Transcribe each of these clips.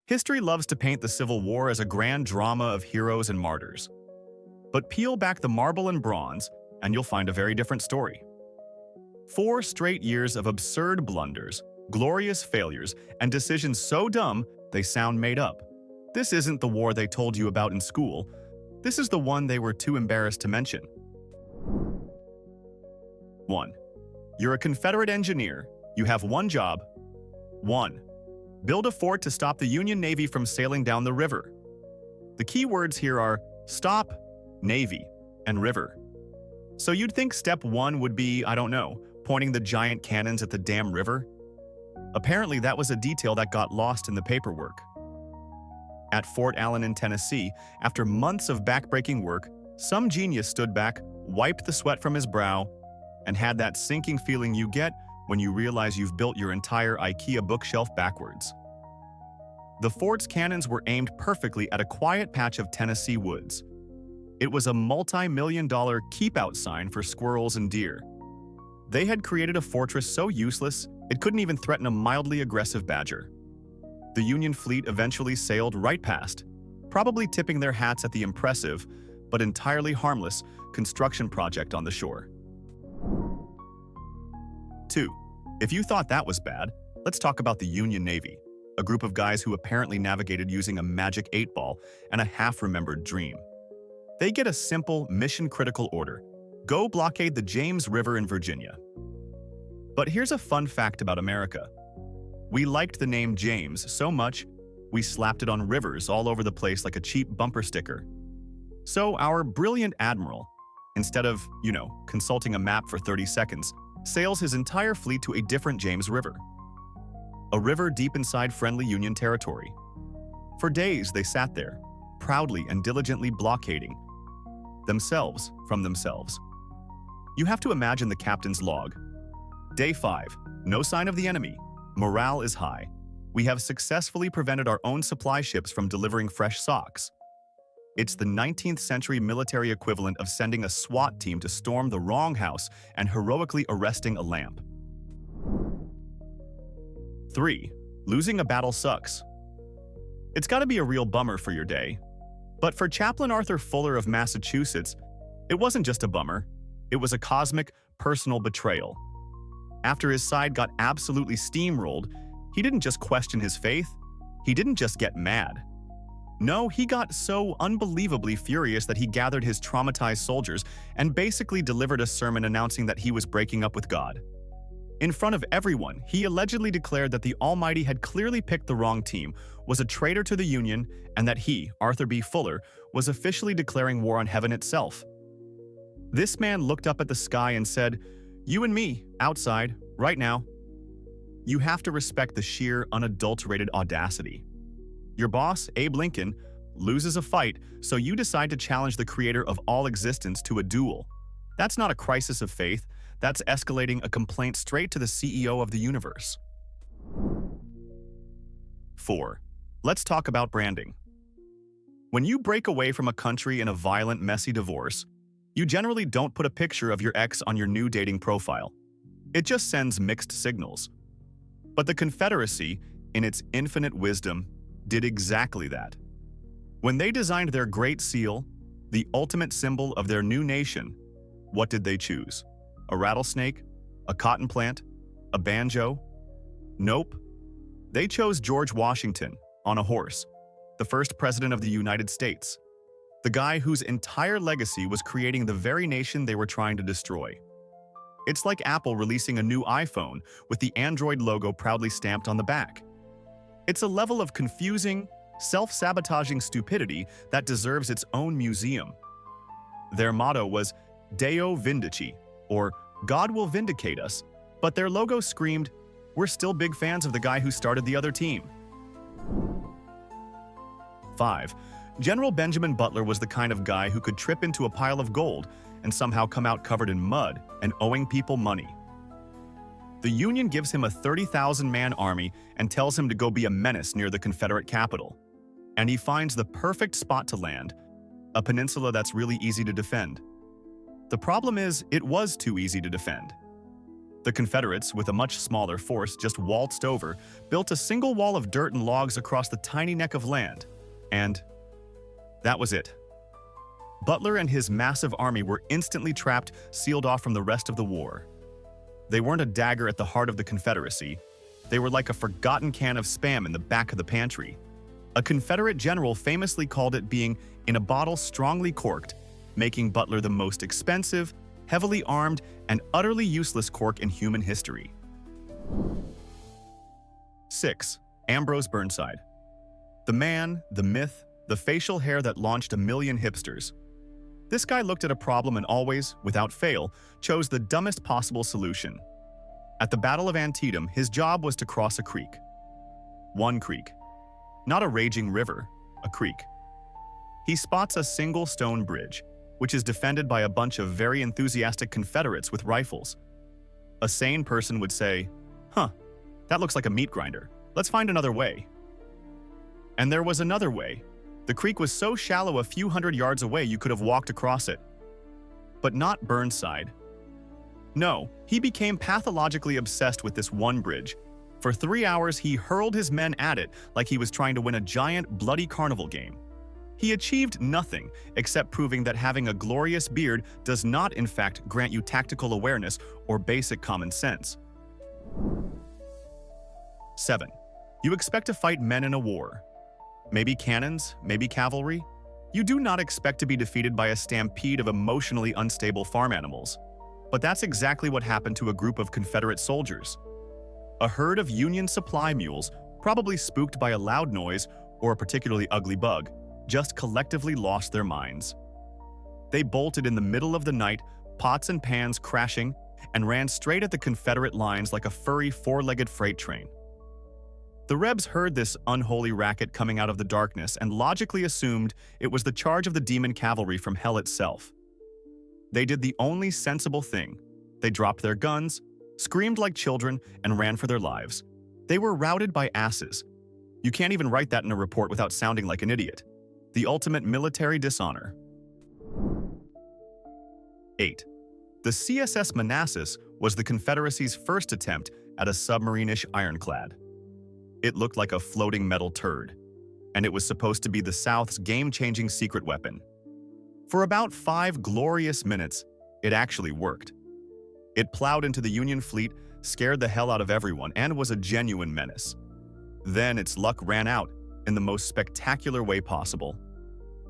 History loves to paint the Civil War as a grand drama of heroes and martyrs. But peel back the marble and bronze, and you'll find a very different story. 4 straight years of absurd blunders, glorious failures, and decisions so dumb they sound made up. This isn't the war they told you about in school. This is the one they were too embarrassed to mention. 1. You're a Confederate engineer. You have one job. 1. Build a fort to stop the Union Navy from sailing down the river. The key words here are stop, Navy, and river. So you'd think step 1 would be, I don't know, pointing the giant cannons at the damn river? Apparently that was a detail that got lost in the paperwork. At Fort Allen in Tennessee, after months of backbreaking work, some genius stood back, wiped the sweat from his brow, and had that sinking feeling you get when you realize you've built your entire IKEA bookshelf backwards. The fort's cannons were aimed perfectly at a quiet patch of Tennessee woods. It was a multi-million-dollar keep-out sign for squirrels and deer. They had created a fortress so useless it couldn't even threaten a mildly aggressive badger. The Union fleet eventually sailed right past, probably tipping their hats at the impressive, but entirely harmless, construction project on the shore. 2. If you thought that was bad, let's talk about the Union Navy, a group of guys who apparently navigated using a magic 8-ball and a half-remembered dream. They get a simple, mission-critical order: go blockade the James River in Virginia. But here's a fun fact about America. We liked the name James so much, we slapped it on rivers all over the place like a cheap bumper sticker. So our brilliant admiral, instead of, consulting a map for 30 seconds, sails his entire fleet to a different James River. A river deep inside friendly Union territory. For days they sat there, proudly and diligently blockading themselves from themselves. You have to imagine the captain's log. Day 5, no sign of the enemy. Morale is high. We have successfully prevented our own supply ships from delivering fresh socks. It's the 19th century military equivalent of sending a SWAT team to storm the wrong house and heroically arresting a lamp. 3. Losing a battle sucks. It's gotta be a real bummer for your day. But for Chaplain Arthur Fuller of Massachusetts, it wasn't just a bummer. It was a cosmic, personal betrayal. After his side got absolutely steamrolled, he didn't just question his faith. He didn't just get mad. No, he got so unbelievably furious that he gathered his traumatized soldiers and basically delivered a sermon announcing that he was breaking up with God. In front of everyone, he allegedly declared that the Almighty had clearly picked the wrong team, was a traitor to the Union, and that he, Arthur B. Fuller, was officially declaring war on heaven itself. This man looked up at the sky and said, "You and me, outside, right now." You have to respect the sheer, unadulterated audacity. Your boss, Abe Lincoln, loses a fight, so you decide to challenge the creator of all existence to a duel. That's not a crisis of faith. That's escalating a complaint straight to the CEO of the universe. 4. Let's talk about branding. When you break away from a country in a violent, messy divorce, you generally don't put a picture of your ex on your new dating profile. It just sends mixed signals. But the Confederacy, in its infinite wisdom, did exactly that. When they designed their Great Seal, the ultimate symbol of their new nation, what did they choose? A rattlesnake? A cotton plant? A banjo? Nope. They chose George Washington on a horse, the first president of the United States, the guy whose entire legacy was creating the very nation they were trying to destroy. It's like Apple releasing a new iPhone with the Android logo proudly stamped on the back. It's a level of confusing, self-sabotaging stupidity that deserves its own museum. Their motto was Deo Vindici, or God will vindicate us, but their logo screamed, we're still big fans of the guy who started the other team. 5. General Benjamin Butler was the kind of guy who could trip into a pile of gold and somehow come out covered in mud and owing people money. The Union gives him a 30,000-man army and tells him to go be a menace near the Confederate capital. And he finds the perfect spot to land, a peninsula that's really easy to defend. The problem is, it was too easy to defend. The Confederates, with a much smaller force, just waltzed over, built a single wall of dirt and logs across the tiny neck of land. And that was it. Butler and his massive army were instantly trapped, sealed off from the rest of the war. They weren't a dagger at the heart of the Confederacy. They were like a forgotten can of Spam in the back of the pantry. A Confederate general famously called it being in a bottle strongly corked, making Butler the most expensive, heavily armed, and utterly useless cork in human history. 6. Ambrose Burnside. The man, the myth, the facial hair that launched a million hipsters. This guy looked at a problem and always, without fail, chose the dumbest possible solution. At the Battle of Antietam, his job was to cross a creek. One creek. Not a raging river, a creek. He spots a single stone bridge, which is defended by a bunch of very enthusiastic Confederates with rifles. A sane person would say, "Huh, that looks like a meat grinder. Let's find another way." And there was another way. The creek was so shallow a few hundred yards away you could have walked across it. But not Burnside. No, he became pathologically obsessed with this one bridge. For 3 hours, he hurled his men at it like he was trying to win a giant, bloody carnival game. He achieved nothing except proving that having a glorious beard does not, in fact, grant you tactical awareness or basic common sense. 7. You expect to fight men in a war. Maybe cannons, maybe cavalry. You do not expect to be defeated by a stampede of emotionally unstable farm animals. But that's exactly what happened to a group of Confederate soldiers. A herd of Union supply mules, probably spooked by a loud noise or a particularly ugly bug, just collectively lost their minds. They bolted in the middle of the night, pots and pans crashing, and ran straight at the Confederate lines like a furry four-legged freight train. The Rebs heard this unholy racket coming out of the darkness and logically assumed it was the charge of the demon cavalry from hell itself. They did the only sensible thing. They dropped their guns, screamed like children, and ran for their lives. They were routed by asses. You can't even write that in a report without sounding like an idiot. The ultimate military dishonor. 8. The CSS Manassas was the Confederacy's first attempt at a submarine-ish ironclad. It looked like a floating metal turd, and it was supposed to be the South's game-changing secret weapon. For about 5 glorious minutes, it actually worked. It plowed into the Union fleet, scared the hell out of everyone, and was a genuine menace. Then its luck ran out in the most spectacular way possible.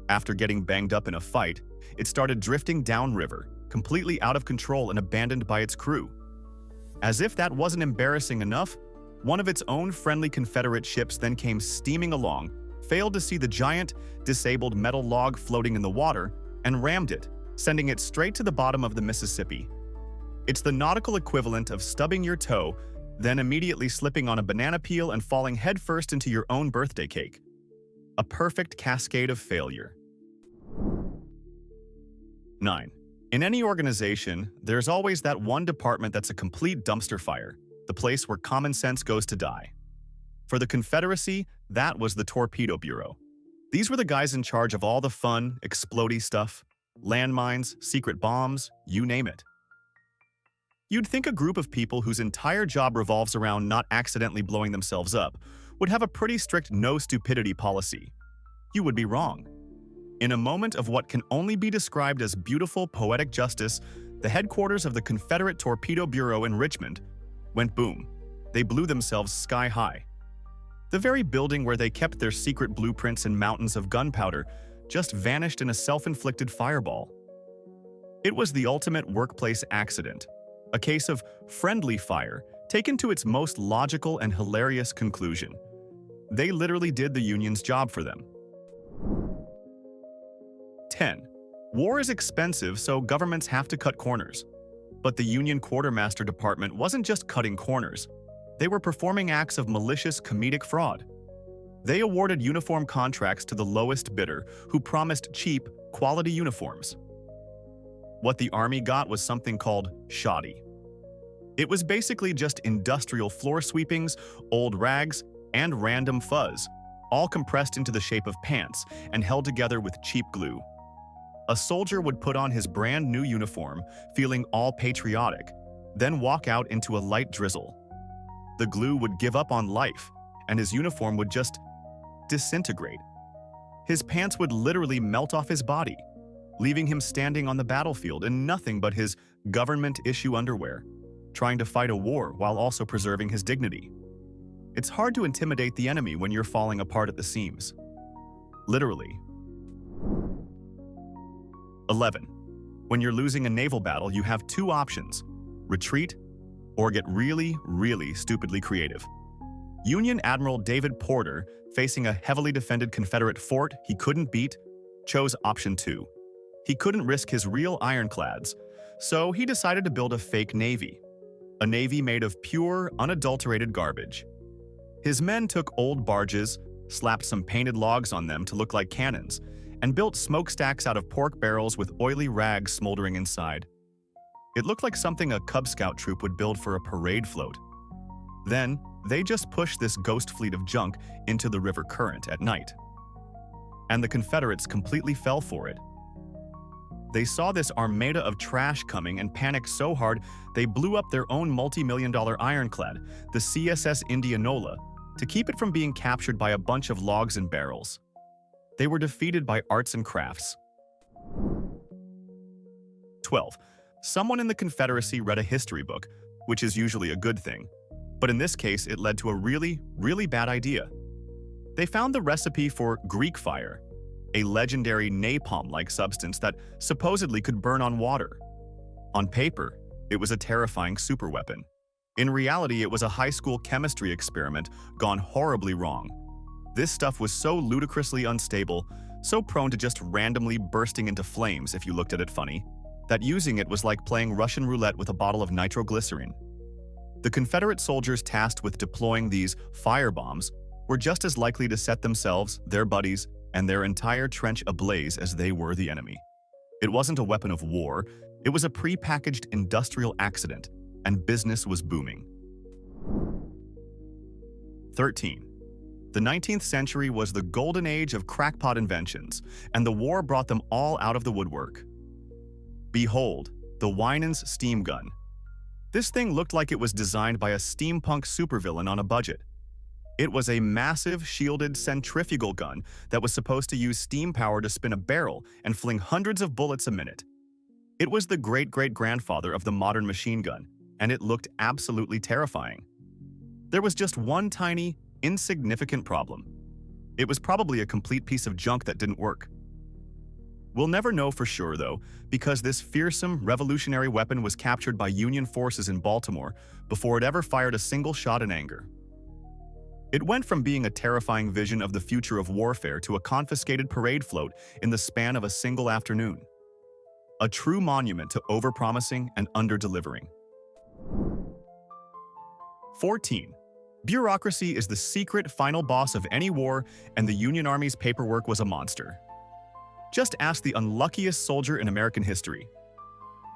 After getting banged up in a fight, it started drifting downriver, completely out of control and abandoned by its crew. As if that wasn't embarrassing enough, one of its own friendly Confederate ships then came steaming along, failed to see the giant, disabled metal log floating in the water, and rammed it, sending it straight to the bottom of the Mississippi. It's the nautical equivalent of stubbing your toe, then immediately slipping on a banana peel and falling headfirst into your own birthday cake. A perfect cascade of failure. 9. In any organization, there's always that one department that's a complete dumpster fire, the place where common sense goes to die. For the Confederacy, that was the Torpedo Bureau. These were the guys in charge of all the fun, explodey stuff, landmines, secret bombs, you name it. You'd think a group of people whose entire job revolves around not accidentally blowing themselves up would have a pretty strict no stupidity policy. You would be wrong. In a moment of what can only be described as beautiful poetic justice, the headquarters of the Confederate Torpedo Bureau in Richmond went boom. They blew themselves sky high. The very building where they kept their secret blueprints and mountains of gunpowder just vanished in a self-inflicted fireball. It was the ultimate workplace accident, a case of friendly fire taken to its most logical and hilarious conclusion. They literally did the Union's job for them. 10. War is expensive, so governments have to cut corners. But the Union Quartermaster Department wasn't just cutting corners. They were performing acts of malicious comedic fraud. They awarded uniform contracts to the lowest bidder, who promised cheap, quality uniforms. What the Army got was something called shoddy. It was basically just industrial floor sweepings, old rags, and random fuzz, all compressed into the shape of pants and held together with cheap glue. A soldier would put on his brand new uniform, feeling all patriotic, then walk out into a light drizzle. The glue would give up on life, and his uniform would just disintegrate. His pants would literally melt off his body, leaving him standing on the battlefield in nothing but his government-issue underwear, trying to fight a war while also preserving his dignity. It's hard to intimidate the enemy when you're falling apart at the seams. Literally. 11. When you're losing a naval battle, you have two options: retreat or get really, really stupidly creative. Union Admiral David Porter, facing a heavily defended Confederate fort he couldn't beat, chose option 2. He couldn't risk his real ironclads, so he decided to build a fake navy. A navy made of pure, unadulterated garbage. His men took old barges, slapped some painted logs on them to look like cannons, and built smokestacks out of pork barrels with oily rags smoldering inside. It looked like something a Cub Scout troop would build for a parade float. Then, they just pushed this ghost fleet of junk into the river current at night. And the Confederates completely fell for it. They saw this armada of trash coming and panicked so hard they blew up their own multi-million-dollar ironclad, the CSS Indianola, to keep it from being captured by a bunch of logs and barrels. They were defeated by arts and crafts. 12. Someone in the Confederacy read a history book, which is usually a good thing. But in this case, it led to a really, really bad idea. They found the recipe for Greek fire, a legendary napalm-like substance that supposedly could burn on water. On paper, it was a terrifying superweapon. In reality, it was a high school chemistry experiment gone horribly wrong. This stuff was so ludicrously unstable, so prone to just randomly bursting into flames if you looked at it funny, that using it was like playing Russian roulette with a bottle of nitroglycerin. The Confederate soldiers tasked with deploying these firebombs were just as likely to set themselves, their buddies, and their entire trench ablaze as they were the enemy. It wasn't a weapon of war, it was a pre-packaged industrial accident, and business was booming. 13. The 19th century was the golden age of crackpot inventions, and the war brought them all out of the woodwork. Behold, the Winans steam gun. This thing looked like it was designed by a steampunk supervillain on a budget. It was a massive, shielded centrifugal gun that was supposed to use steam power to spin a barrel and fling hundreds of bullets a minute. It was the great-great-grandfather of the modern machine gun, and it looked absolutely terrifying. There was just one tiny, insignificant problem. It was probably a complete piece of junk that didn't work. We'll never know for sure, though, because this fearsome, revolutionary weapon was captured by Union forces in Baltimore before it ever fired a single shot in anger. It went from being a terrifying vision of the future of warfare to a confiscated parade float in the span of a single afternoon. A true monument to overpromising and under-delivering. 14. Bureaucracy is the secret final boss of any war, and the Union Army's paperwork was a monster. Just ask the unluckiest soldier in American history.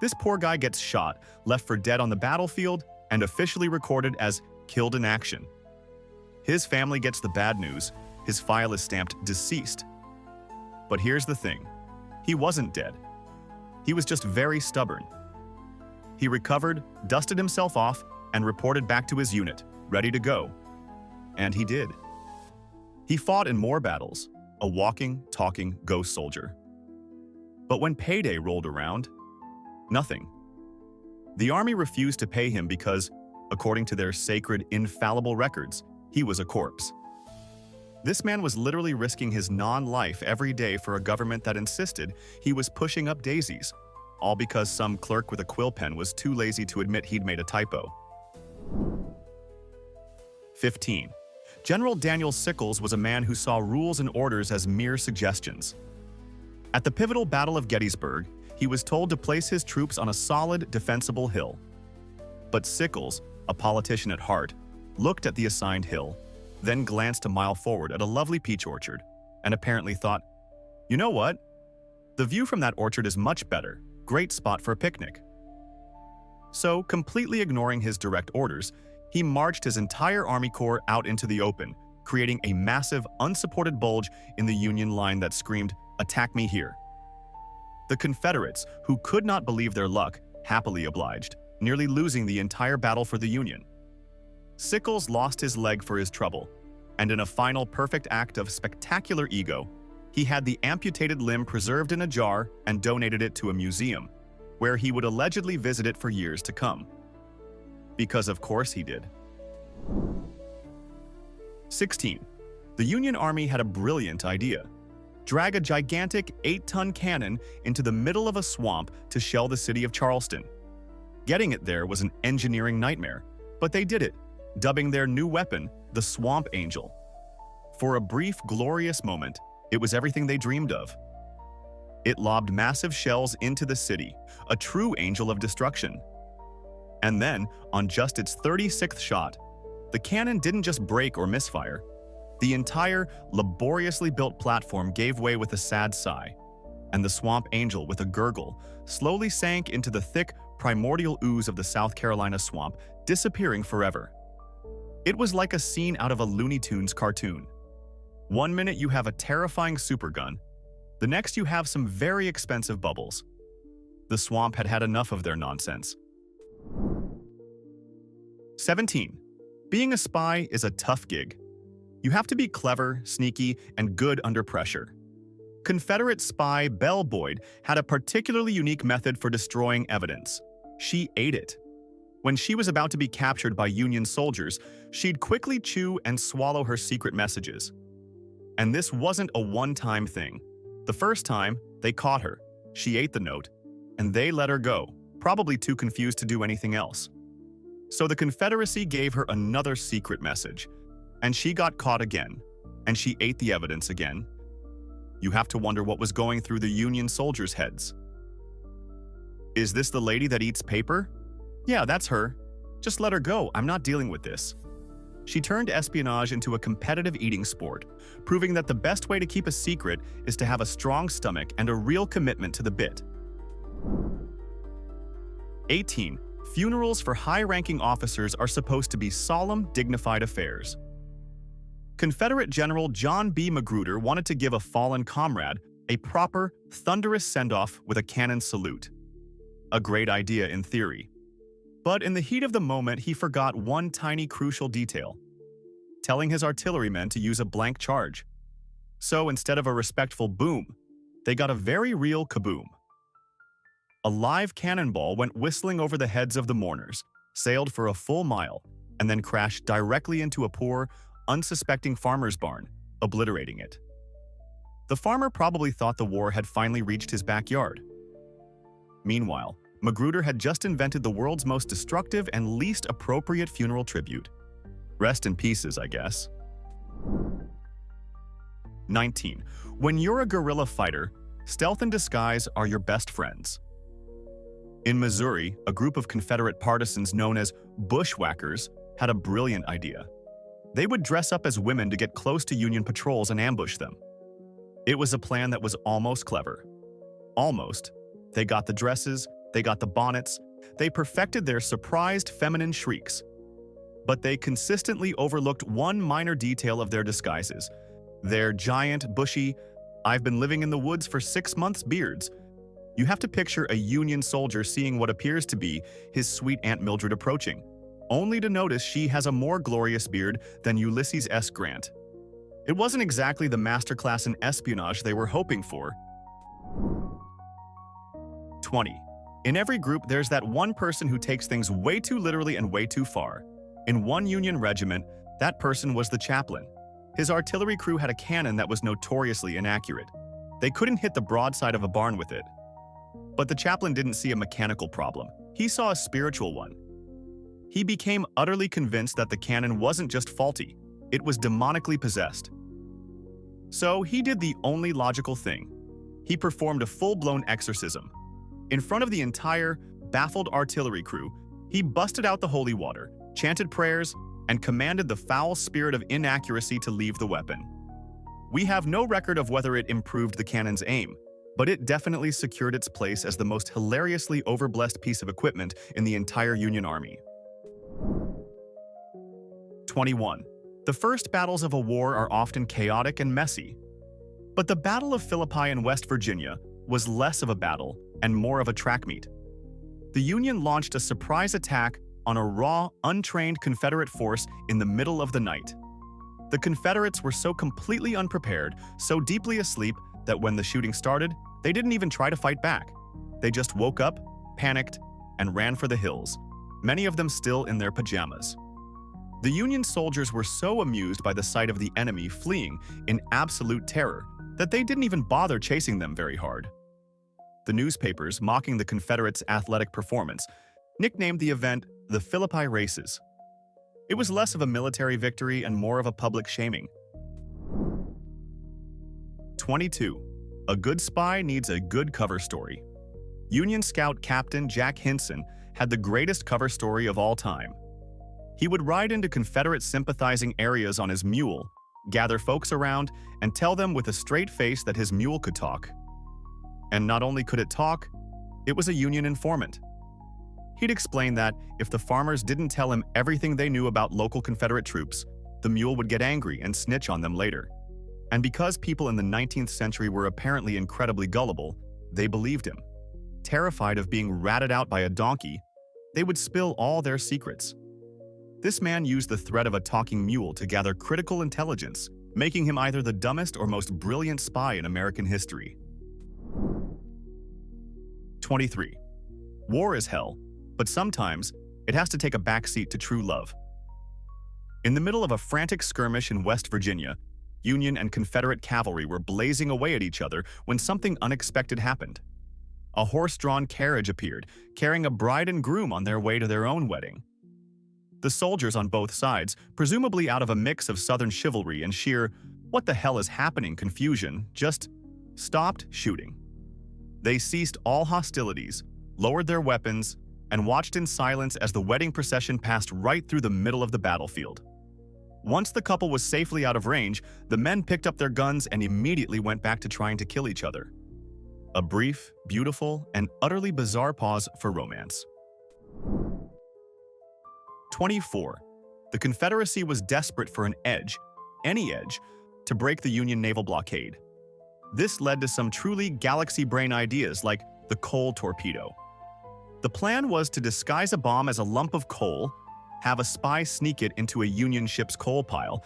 This poor guy gets shot, left for dead on the battlefield, and officially recorded as killed in action. His family gets the bad news. His file is stamped deceased. But here's the thing. He wasn't dead. He was just very stubborn. He recovered, dusted himself off, and reported back to his unit, ready to go. And he did. He fought in more battles, a walking, talking ghost soldier. But when payday rolled around, nothing. The army refused to pay him because, according to their sacred, infallible records, he was a corpse. This man was literally risking his non-life every day for a government that insisted he was pushing up daisies, all because some clerk with a quill pen was too lazy to admit he'd made a typo. 15. General Daniel Sickles was a man who saw rules and orders as mere suggestions. At the pivotal Battle of Gettysburg, he was told to place his troops on a solid, defensible hill. But Sickles, a politician at heart, looked at the assigned hill, then glanced a mile forward at a lovely peach orchard, and apparently thought, "You know what? The view from that orchard is much better. Great spot for a picnic." So, completely ignoring his direct orders, he marched his entire Army Corps out into the open, creating a massive, unsupported bulge in the Union line that screamed, "Attack me here." The Confederates, who could not believe their luck, happily obliged. nearly losing the entire battle for the Union. Sickles lost his leg for his trouble, and in a final perfect act of spectacular ego, he had the amputated limb preserved in a jar and donated it to a museum, where he would allegedly visit it for years to come. Because of course he did. 16. The Union Army had a brilliant idea. Drag a gigantic 8-ton cannon into the middle of a swamp to shell the city of Charleston. Getting it there was an engineering nightmare, but they did it, dubbing their new weapon the Swamp Angel. For a brief, glorious moment, it was everything they dreamed of. It lobbed massive shells into the city, a true angel of destruction. And then, on just its 36th shot, the cannon didn't just break or misfire. The entire, laboriously built platform gave way with a sad sigh, and the Swamp Angel, with a gurgle, slowly sank into the thick, primordial ooze of the South Carolina swamp, disappearing forever. It was like a scene out of a Looney Tunes cartoon. One minute you have a terrifying supergun, the next you have some very expensive bubbles. The swamp had had enough of their nonsense. 17. Being a spy is a tough gig. You have to be clever, sneaky, and good under pressure. Confederate spy Belle Boyd had a particularly unique method for destroying evidence. She ate it. When she was about to be captured by Union soldiers, she'd quickly chew and swallow her secret messages. And this wasn't a one-time thing. The first time, they caught her. She ate the note, and they let her go, probably too confused to do anything else. So the Confederacy gave her another secret message, and she got caught again, and she ate the evidence again. You have to wonder what was going through the Union soldiers' heads. Is this the lady that eats paper? Yeah, that's her. Just let her go, I'm not dealing with this. She turned espionage into a competitive eating sport, proving that the best way to keep a secret is to have a strong stomach and a real commitment to the bit. 18. Funerals for high-ranking officers are supposed to be solemn, dignified affairs. Confederate General John B. Magruder wanted to give a fallen comrade a proper, thunderous send-off with a cannon salute. A great idea in theory. But in the heat of the moment, he forgot one tiny crucial detail: telling his artillerymen to use a blank charge. So instead of a respectful boom, they got a very real kaboom. A live cannonball went whistling over the heads of the mourners, sailed for a full mile, and then crashed directly into a poor, unsuspecting farmer's barn, obliterating it. The farmer probably thought the war had finally reached his backyard. Meanwhile, Magruder had just invented the world's most destructive and least appropriate funeral tribute. Rest in pieces, I guess. 19. When you're a guerrilla fighter, stealth and disguise are your best friends. In Missouri, a group of Confederate partisans known as bushwhackers had a brilliant idea. They would dress up as women to get close to Union patrols and ambush them. It was a plan that was almost clever. Almost. They got the dresses, they got the bonnets, they perfected their surprised feminine shrieks. But they consistently overlooked one minor detail of their disguises: their giant, bushy, "I've been living in the woods for 6 months" beards. You have to picture a Union soldier seeing what appears to be his sweet Aunt Mildred approaching, only to notice she has a more glorious beard than Ulysses S. Grant. It wasn't exactly the masterclass in espionage they were hoping for. 20. In every group, there's that one person who takes things way too literally and way too far. In one Union regiment, that person was the chaplain. His artillery crew had a cannon that was notoriously inaccurate. They couldn't hit the broadside of a barn with it. But the chaplain didn't see a mechanical problem. He saw a spiritual one. He became utterly convinced that the cannon wasn't just faulty, it was demonically possessed. So he did the only logical thing. He performed a full-blown exorcism. In front of the entire, baffled artillery crew, he busted out the holy water, chanted prayers, and commanded the foul spirit of inaccuracy to leave the weapon. We have no record of whether it improved the cannon's aim, but it definitely secured its place as the most hilariously overblessed piece of equipment in the entire Union Army. 21. The first battles of a war are often chaotic and messy. But the Battle of Philippi in West Virginia was less of a battle and more of a track meet. The Union launched a surprise attack on a raw, untrained Confederate force in the middle of the night. The Confederates were so completely unprepared, so deeply asleep, that when the shooting started, they didn't even try to fight back. They just woke up, panicked, and ran for the hills, many of them still in their pajamas. The Union soldiers were so amused by the sight of the enemy fleeing in absolute terror that they didn't even bother chasing them very hard. The newspapers, mocking the Confederates' athletic performance, nicknamed the event the Philippi Races. It was less of a military victory and more of a public shaming. 22. A good spy needs a good cover story. Union Scout Captain Jack Hinson had the greatest cover story of all time. He would ride into Confederate sympathizing areas on his mule, gather folks around, and tell them with a straight face that his mule could talk. And not only could it talk, it was a Union informant. He'd explain that if the farmers didn't tell him everything they knew about local Confederate troops, the mule would get angry and snitch on them later. And because people in the 19th century were apparently incredibly gullible, they believed him. Terrified of being ratted out by a donkey, they would spill all their secrets. This man used the threat of a talking mule to gather critical intelligence, making him either the dumbest or most brilliant spy in American history. 23. War is hell, but sometimes it has to take a backseat to true love. In the middle of a frantic skirmish in West Virginia, Union and Confederate cavalry were blazing away at each other when something unexpected happened. A horse-drawn carriage appeared, carrying a bride and groom on their way to their own wedding. The soldiers on both sides, presumably out of a mix of Southern chivalry and sheer "what the hell is happening" confusion, just stopped shooting. They ceased all hostilities, lowered their weapons, and watched in silence as the wedding procession passed right through the middle of the battlefield. Once the couple was safely out of range, the men picked up their guns and immediately went back to trying to kill each other. A brief, beautiful, and utterly bizarre pause for romance. 24. The Confederacy was desperate for an edge, any edge, to break the Union naval blockade. This led to some truly galaxy-brain ideas like the coal torpedo. The plan was to disguise a bomb as a lump of coal, have a spy sneak it into a Union ship's coal pile,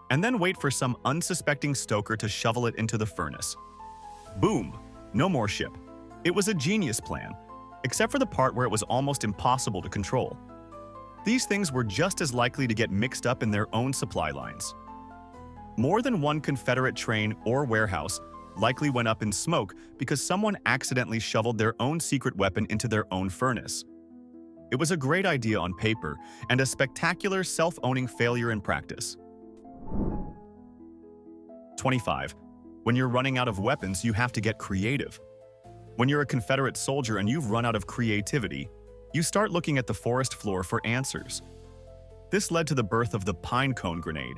and then wait for some unsuspecting stoker to shovel it into the furnace. Boom! No more ship. It was a genius plan, except for the part where it was almost impossible to control. These things were just as likely to get mixed up in their own supply lines. More than one Confederate train or warehouse likely went up in smoke because someone accidentally shoveled their own secret weapon into their own furnace. It was a great idea on paper and a spectacular self-owning failure in practice. 25. When you're running out of weapons, you have to get creative. When you're a Confederate soldier and you've run out of creativity, you start looking at the forest floor for answers. This led to the birth of the pine cone grenade.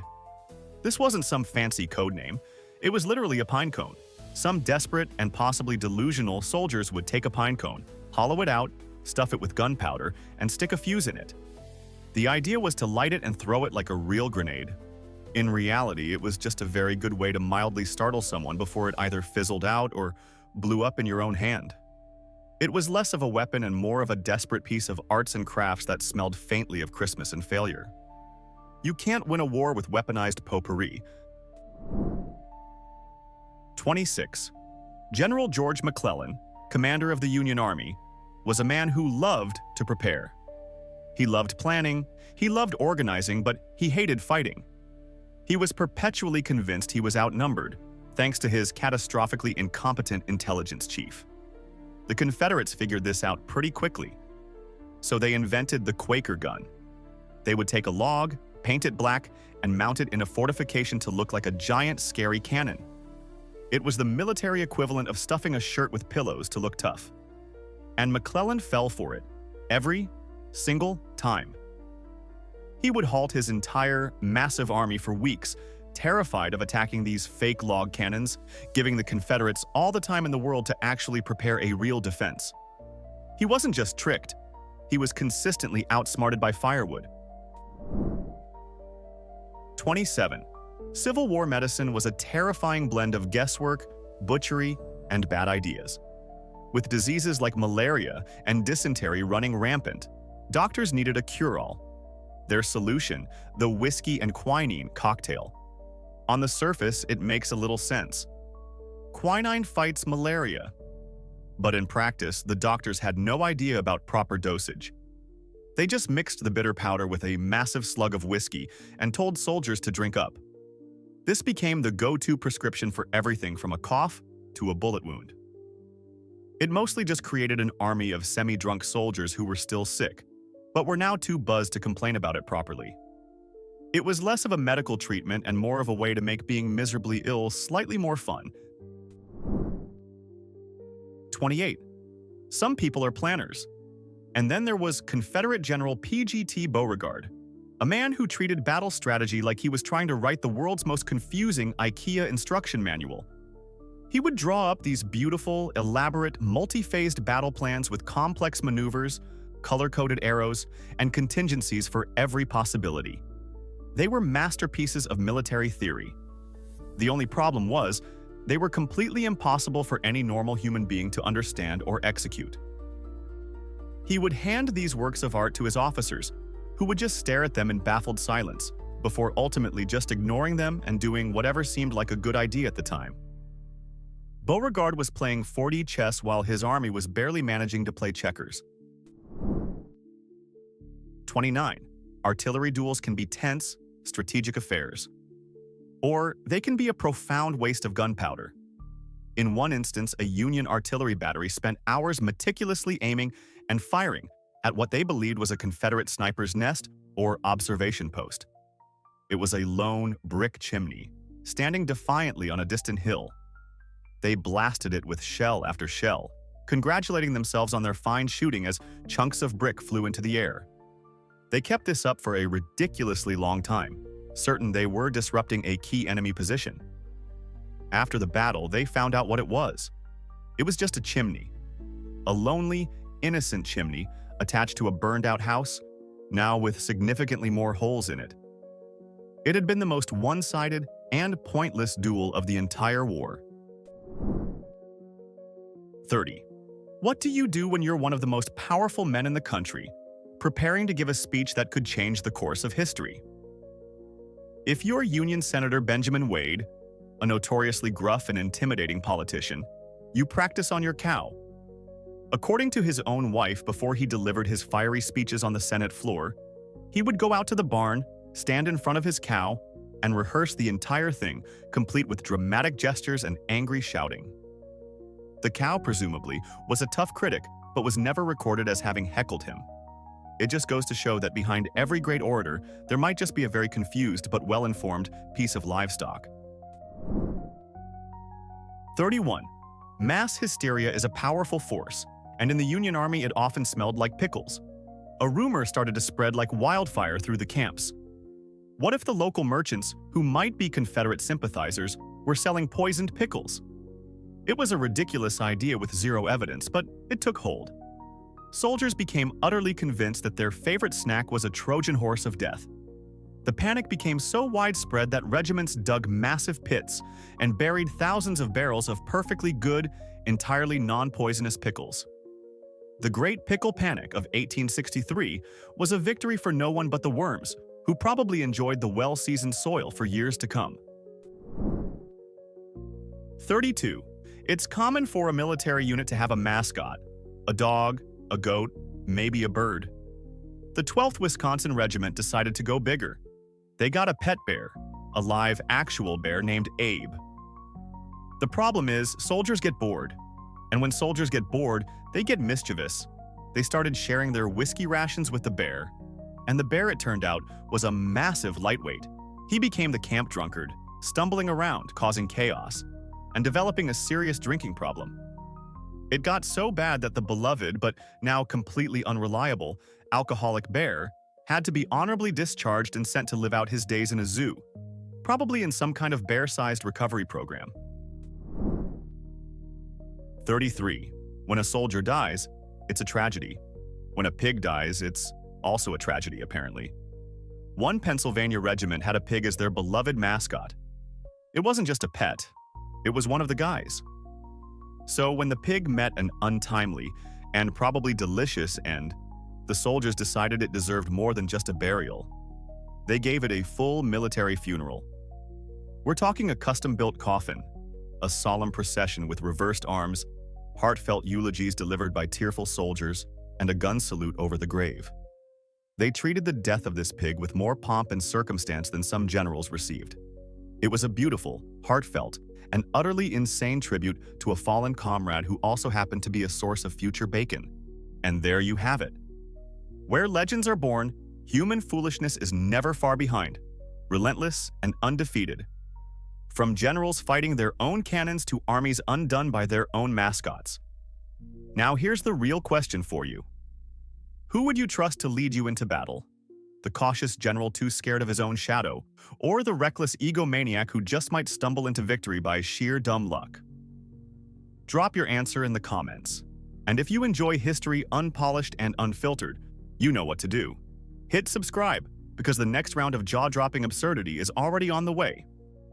This wasn't some fancy code name. It was literally a pine cone. Some desperate and possibly delusional soldiers would take a pine cone, hollow it out, stuff it with gunpowder, and stick a fuse in it. The idea was to light it and throw it like a real grenade. In reality, it was just a very good way to mildly startle someone before it either fizzled out or blew up in your own hand. It was less of a weapon and more of a desperate piece of arts and crafts that smelled faintly of Christmas and failure. You can't win a war with weaponized potpourri. 26. General George McClellan, commander of the Union Army, was a man who loved to prepare. He loved planning, he loved organizing, but he hated fighting. He was perpetually convinced he was outnumbered, thanks to his catastrophically incompetent intelligence chief. The Confederates figured this out pretty quickly, so they invented the Quaker gun. They would take a log, paint it black, and mount it in a fortification to look like a giant, scary cannon. It was the military equivalent of stuffing a shirt with pillows to look tough. And McClellan fell for it, every single time. He would halt his entire, massive army for weeks, terrified of attacking these fake log cannons, giving the Confederates all the time in the world to actually prepare a real defense. He wasn't just tricked, he was consistently outsmarted by firewood. 27. Civil War medicine was a terrifying blend of guesswork, butchery, and bad ideas. With diseases like malaria and dysentery running rampant, doctors needed a cure-all. Their solution, the whiskey and quinine cocktail. On the surface, it makes a little sense. Quinine fights malaria. But in practice, the doctors had no idea about proper dosage. They just mixed the bitter powder with a massive slug of whiskey and told soldiers to drink up. This became the go-to prescription for everything from a cough to a bullet wound. It mostly just created an army of semi-drunk soldiers who were still sick, but were now too buzzed to complain about it properly. It was less of a medical treatment and more of a way to make being miserably ill slightly more fun. 28. Some people are planners. And then there was Confederate General P.G.T. Beauregard, a man who treated battle strategy like he was trying to write the world's most confusing IKEA instruction manual. He would draw up these beautiful, elaborate, multi-phased battle plans with complex maneuvers, color-coded arrows, and contingencies for every possibility. They were masterpieces of military theory. The only problem was, they were completely impossible for any normal human being to understand or execute. He would hand these works of art to his officers, who would just stare at them in baffled silence, before ultimately just ignoring them and doing whatever seemed like a good idea at the time. Beauregard was playing 4D chess while his army was barely managing to play checkers. 29. Artillery duels can be tense, strategic affairs. Or they can be a profound waste of gunpowder. In one instance, a Union artillery battery spent hours meticulously aiming and firing at what they believed was a Confederate sniper's nest or observation post. It was a lone brick chimney, standing defiantly on a distant hill. They blasted it with shell after shell, congratulating themselves on their fine shooting as chunks of brick flew into the air. They kept this up for a ridiculously long time, certain they were disrupting a key enemy position. After the battle, they found out what it was. It was just a chimney. A lonely, innocent chimney attached to a burned-out house, now with significantly more holes in it. It had been the most one-sided and pointless duel of the entire war. 30. What do you do when you're one of the most powerful men in the country, preparing to give a speech that could change the course of history? If you're Union Senator Benjamin Wade, a notoriously gruff and intimidating politician, you practice on your cow. According to his own wife before he delivered his fiery speeches on the Senate floor, he would go out to the barn, stand in front of his cow, and rehearse the entire thing, complete with dramatic gestures and angry shouting. The cow, presumably, was a tough critic, but was never recorded as having heckled him. It just goes to show that behind every great orator, there might just be a very confused but well-informed piece of livestock. 31. Mass hysteria is a powerful force, and in the Union Army it often smelled like pickles. A rumor started to spread like wildfire through the camps. What if the local merchants, who might be Confederate sympathizers, were selling poisoned pickles? It was a ridiculous idea with zero evidence, but it took hold. Soldiers became utterly convinced that their favorite snack was a Trojan horse of death. The panic became so widespread that regiments dug massive pits and buried thousands of barrels of perfectly good, entirely non-poisonous pickles. The Great Pickle Panic of 1863 was a victory for no one but the worms, who probably enjoyed the well-seasoned soil for years to come. 32. It's common for a military unit to have a mascot, a dog, a goat, maybe a bird. The 12th Wisconsin Regiment decided to go bigger. They got a pet bear, a live, actual bear named Abe. The problem is, soldiers get bored. And when soldiers get bored, they get mischievous. They started sharing their whiskey rations with the bear. And the bear, it turned out, was a massive lightweight. He became the camp drunkard, stumbling around, causing chaos, and developing a serious drinking problem. It got so bad that the beloved, but now completely unreliable, alcoholic bear had to be honorably discharged and sent to live out his days in a zoo, probably in some kind of bear-sized recovery program. 33. When a soldier dies, it's a tragedy. When a pig dies, it's also a tragedy, apparently. One Pennsylvania regiment had a pig as their beloved mascot. It wasn't just a pet, it was one of the guys. So when the pig met an untimely and probably delicious end, the soldiers decided it deserved more than just a burial. They gave it a full military funeral. We're talking a custom-built coffin, a solemn procession with reversed arms, heartfelt eulogies delivered by tearful soldiers, and a gun salute over the grave. They treated the death of this pig with more pomp and circumstance than some generals received. It was a beautiful, heartfelt, and utterly insane tribute to a fallen comrade who also happened to be a source of future bacon. And there you have it. Where legends are born, human foolishness is never far behind, relentless and undefeated. From generals fighting their own cannons to armies undone by their own mascots. Now here's the real question for you. Who would you trust to lead you into battle? The cautious general too scared of his own shadow, or the reckless egomaniac who just might stumble into victory by sheer dumb luck? Drop your answer in the comments. And if you enjoy history unpolished and unfiltered, you know what to do. Hit subscribe, because the next round of jaw-dropping absurdity is already on the way.